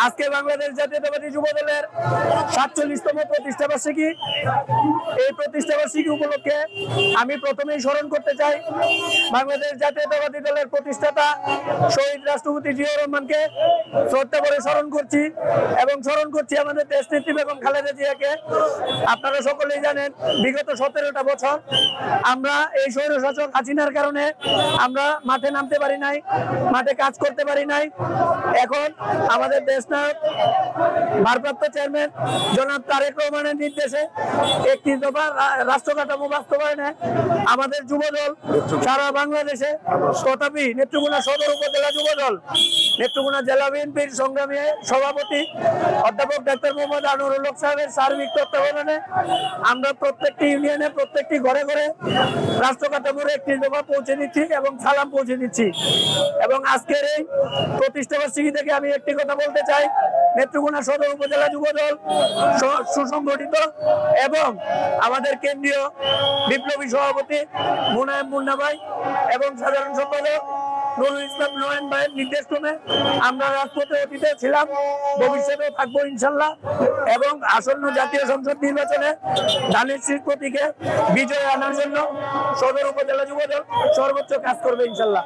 আজকে বাংলাদেশ জাতীয়তাবাদী যুব দলের ৪৭তম প্রতিষ্ঠাবার্ষিকী। এই প্রতিষ্ঠাবার্ষিকী উপলক্ষে আমি প্রথমেই স্মরণ করতে চাই বাংলাদেশ জাতীয়তাবাদী দলের প্রতিষ্ঠাতা শহীদ রাষ্ট্রপতি জিয়াউর রহমানকে শ্রদ্ধা করে স্মরণ করছি এবং স্মরণ করছি আমাদের দেশনেত্রী বেগম খালেদা জিয়াকে। আপনারা সকলেই জানেন বিগত ১৭টা বছর আমরা এই স্বৈরশাসক হাসিনার কারণে আমরা মাঠে নামতে পারি নাই, মাঠে কাজ করতে পারি নাই। এখন আমাদের দেশ ভারপ্রাপ্ত চেয়ারম্যান জনাব তারেক রহমানের নির্দেশে একটি দফা রাষ্ট্র কাঠামো বাস্তবায়নে আমাদের যুবদল সারা বাংলাদেশে, তথাপি নেত্রকোনা সদর উপজেলা যুবদল, নেত্রকোনা জেলা বিএনপির সংগ্রামী সভাপতি অধ্যাপক ডাক্তার মোহাম্মদ আনোয়ারুল হক সাহেবের সার্বিক তত্ত্বাবধানে আমরা প্রত্যেকটি ইউনিয়নে, প্রত্যেকটি ঘরে ঘরে রাষ্ট্র কাঠামোর একটি দফা পৌঁছে দিচ্ছি এবং সালাম পৌঁছে দিচ্ছি। এবং আজকের এই প্রতিষ্ঠাবার্ষিকী থেকে আমি একটি কথা বলতে চাই, নেত্রকোনা সদর উপজেলা যুবদল সুসংগঠিত এবং আমাদের কেন্দ্রীয় বিপ্লবী সভাপতি মুনায়েম মুন্না ভাই এবং সাধারণ সম্পাদক নুরুল ইসলাম নয়ন ভাইয়ের নির্দেশক্রমে আমরা রাজপথে অতীতে ছিলাম, ভবিষ্যতেও থাকবো ইনশাল্লাহ। এবং আসন্ন জাতীয় সংসদ নির্বাচনে ধানের শীষ প্রতীকে বিজয় আনার জন্য সদর উপজেলা যুবদল সর্বোচ্চ কাজ করবে ইনশাল্লাহ।